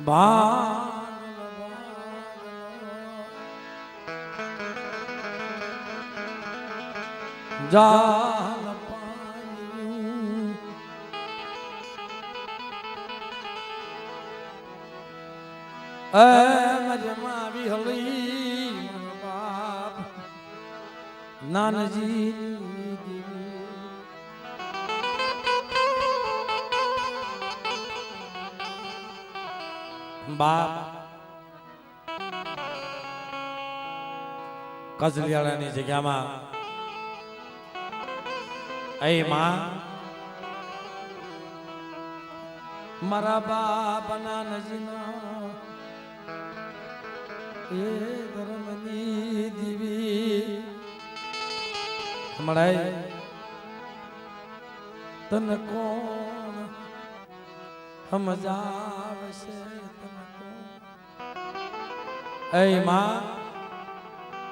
ભાન જાલ પાયું મજમાં વિહળી બાપ નાનજી બાપ કજલિયાળાની જગ્યામાં એ માં મારા બાપના નજીના એ ધર્મની દીવી મળાય તન કોણ સમજાવશે એ માં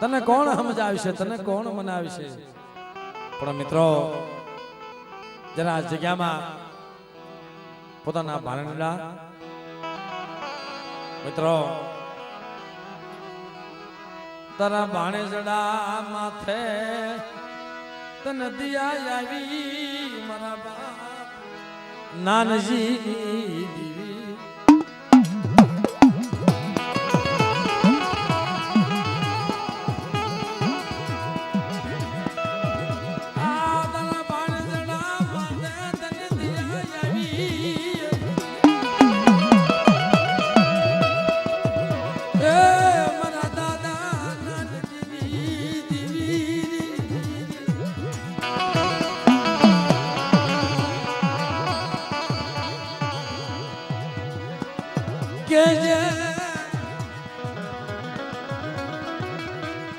તને કોણ સમજાવશે તને કોણ મનાવશે પણ મિત્રો જરા જગ્યામાં પોતાના ભાણેજના મિત્રો તારા ભાણેજડા માથે તને દિયા આવી મારા બાપ નાનજી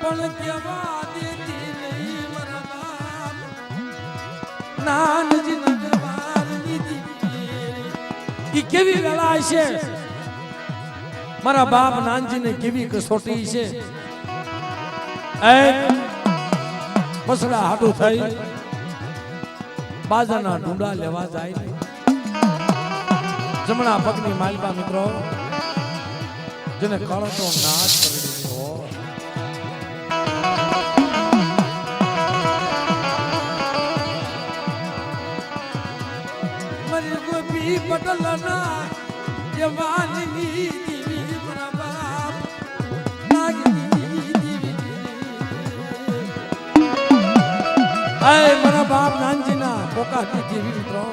પણ કેવા દેતી નહીં મારા બાપ નાનજી નગરવારની દીકરી કેવી વેળા છે મારા બાપ નાનજીને કેવી કસોટી છે મસડા હાટું થઈ બાજાના ઢૂંડા લેવા જાય જમણા પગની માલપા મિત્રો જેને કળતો નાચ કરી દીધો મારી ગોપી પટલના જવાની દીવી મારા બાપ નાગની દીવી મારા બાપ નાનજીના પોકાતી દીવી મિત્રો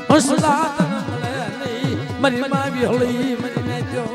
હસલા તન મળે નહીં મારી માં વિહળી મને જો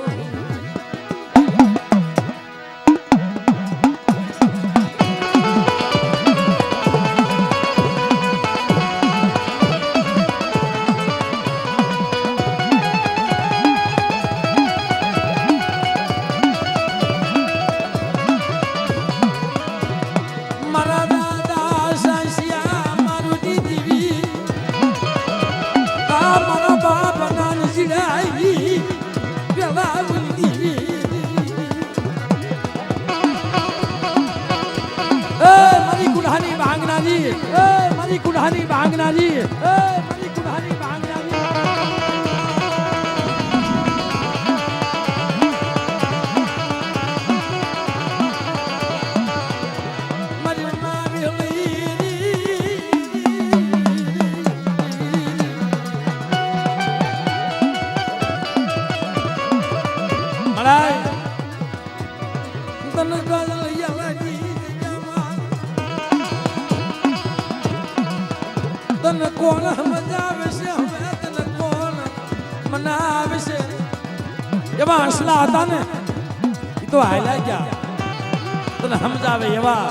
મારી કુડાની ભાંગનાજી મારી કુડાની ભાંગનાજી મારી માં વિહળી મળાય તને ગલ યલાજી તને કોણ મજાવે છે હવે તને કોણ મનાવે છે એવા હસલા હતા ને એ તો હાલ્યા ગયા તને સમજાવે એવા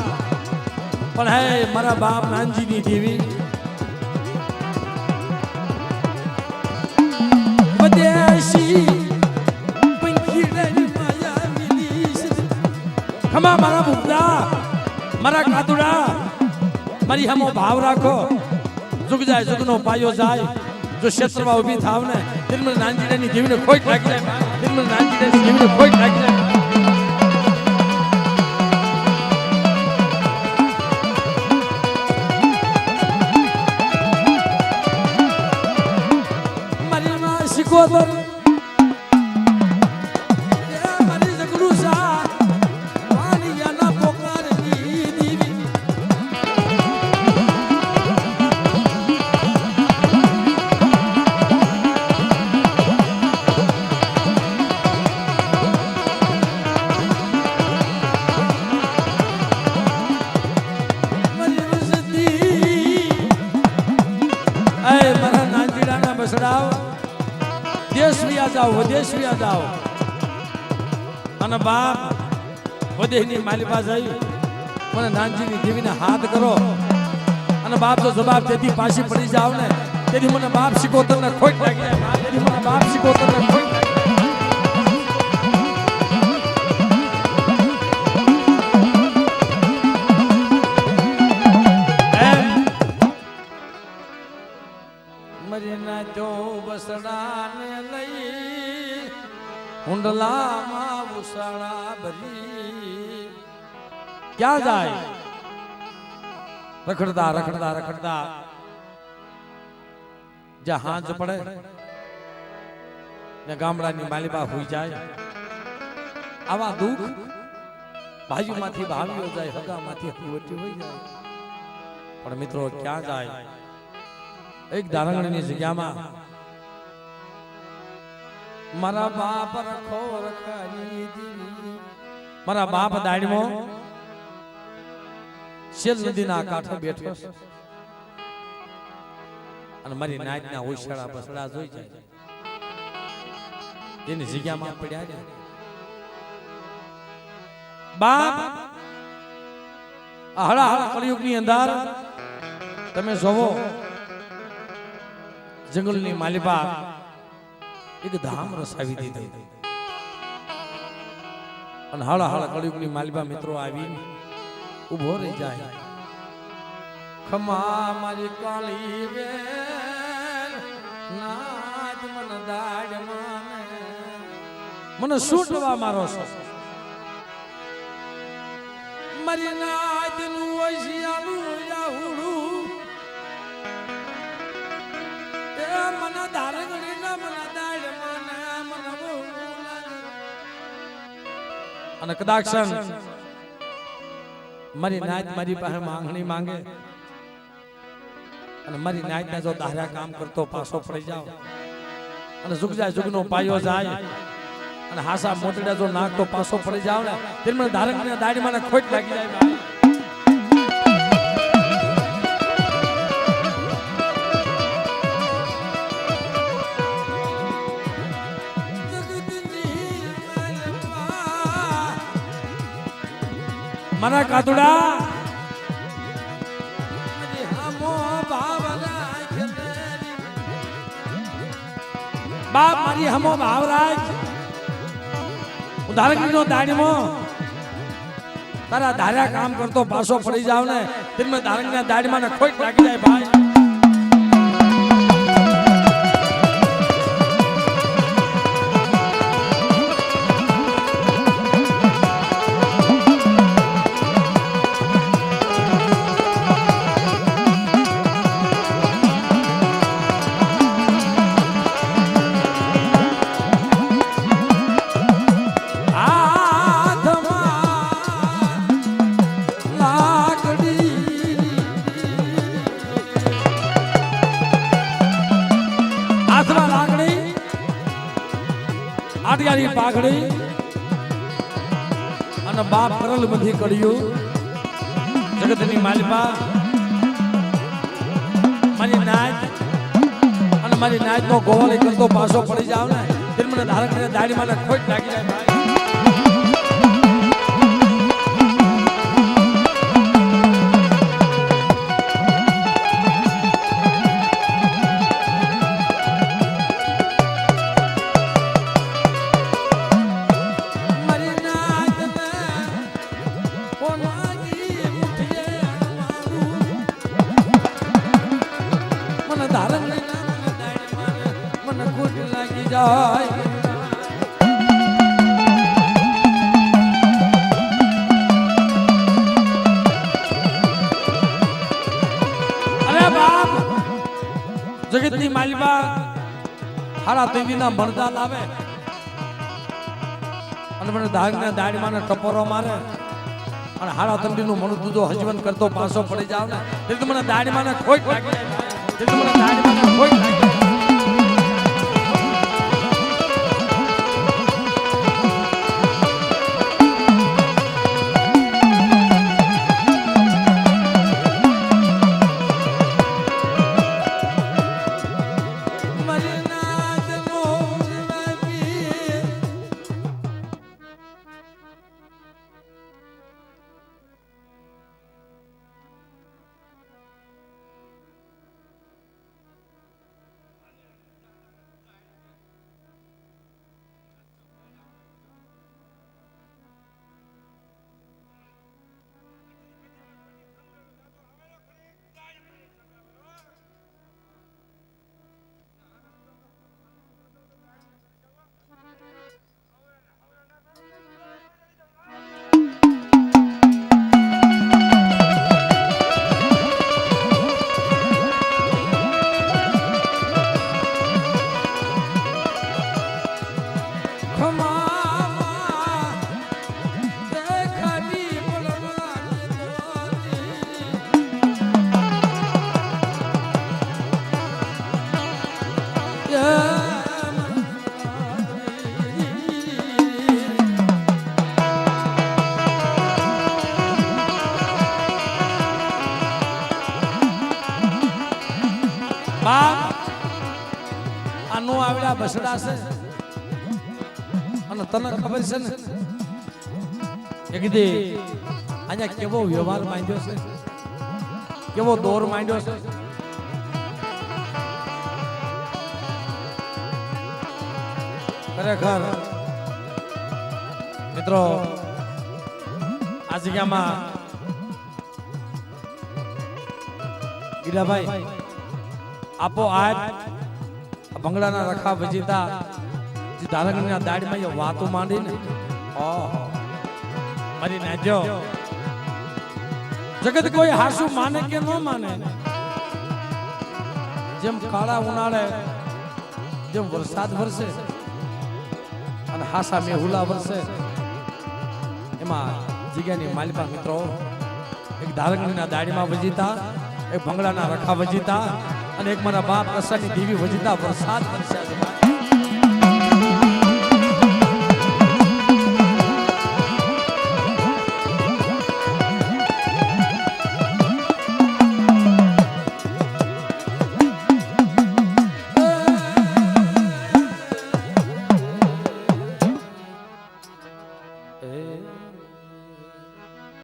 પણ હે મારા બાપ નાનજીની દેવી વિદેશી પંખીડની માયા મિલી ખમા મારા બુગડા મારા કાતુડા મારી હમો ભાવ રાખો જુગ જાય જુગનો પાયો જાય જો ક્ષેત્રમાં ઊભી થાવ ને દિલમાં નાનજીડાની જીવને ખોટ લાગી જાય દિલમાં નાનજીડાની જીવને ખોટ લાગી જાય મારી માં શીખોતર વિદેશ વ્યા જાઓ અને બાપ વિદેશની માલિપા જઈ મને નાનજીની દેવીને હાથ કરો અને બાપ જો જવાબ તેથી પાછી પડી જાવ ને તેથી મને બાપ શિકોતરને ખોટ લાગી જાય તેથી મને બાપ શિકોતરને ખોટ મરીના જો બસડાને લઈ હુંડલામાં ઉસાળા ભરી ક્યાં જાય રખડતા રખડતા રખડતા જ્યાં હાંજ પડે ને ગામડાની માલિબા હોઈ જાય આવા દુઃખ ભાઈઓમાંથી ભાવીઓ જાય હગામાંથી હકીવટી હોઈ જાય પણ મિત્રો ક્યાં જાય એક દારંગણીની જગ્યામાં મારા બાપ રખો રખાની દીવી મારા બાપ દાડમાં શેલ નદીના કાંઠે બેઠો અને મારી નાચના ઓછાળા બસડા જોઈ જાય એની જગ્યામાં પડ્યા છે બાપ હળા હળા કળિયુગની અંદર તમે જોવો જંગલની માલિપા એક ધામ રસાવી દીધી અને હાળા હાળા કળિયુગની માલિબા મિત્રો આવી ઉભો રહી જાય ખમા મારી કાળી બેન નાચ મન દાડ માને મને છૂટવા મારો છો મારી નાચ નું વૈસિયાનું યાહુડું એ મન દારગણી ના મન દાડ માને મન બહુ લાગે અને કદાક્ષણ મારી નાચ મારી પાસે માંગણી માંગે અને મારી નાચના જો દાહરા કામ કરતો પાછો પડી જાવ અને જુગ જાય જુગનો પાયો જાય અને હાસા મોતડા જો નાખતો પાછો પડી જાવ ને તેમને ધારકને દાડીમાં ખોટ લાગી જાય ભાઈ મના કાતુડા બાપ મારી હમો ભાવરાજ ઉદાહરણ દાડીમાં તારા ધાર્યા કામ કરતો પાછો પડી જાવ ને તેમને ધારકના દાડીમાં ખોટ લાગી જાય ભાઈ આટિયાની પાઘડી અને બાપ કરલ બધી કર્યું જગતની માલિપા મારી નાચ અને મારી નાચ નો ગોવાળી કરતો પાછો પડી જાવ ને તેમને ધારકને દાડીમાં ખોટ લાગી જાય ભાઈ જાય જગતની માલિકા હારા તેવીના મરદા લાવે અને મને ધાગના દાડીમાં ટપોરો મારે અને હારા તંડીનું મન દૂધો હજીવન કરતો પાછો પડી જાવ ને એટલે મને દાડીમાં ખોટ લાગી જાય એટલે મને દાડીમાં ખોટ લાગી બસડા છે અને તને ખબર છે ને કે કીધી અહીંયા કેવો વ્યવહાર માંડ્યો છે કેવો દોર માંડ્યો છે ખરેખર મિત્રો આ જગ્યામાં ગીરાભાઈ આપો આ ભંગડાના રખા વજીતા જે ધારંગના દાડીમાં એ વાતો માંડીને મારી નાજો જગત કોઈ હાસુ માને કે ન માને જેમ કાળા ઉનાળે જેમ વરસાદ વરસે અને હાસા મેહુલા વરસે એમાં જગ્યાની માલિકા મિત્રો એક ધારંગના દાડીમાં વજીતા એક ભંગડાના રખા વજીતા અને એક મારા બાપ કસાની દેવી વજીતા વરસાદ વરસ્યા છે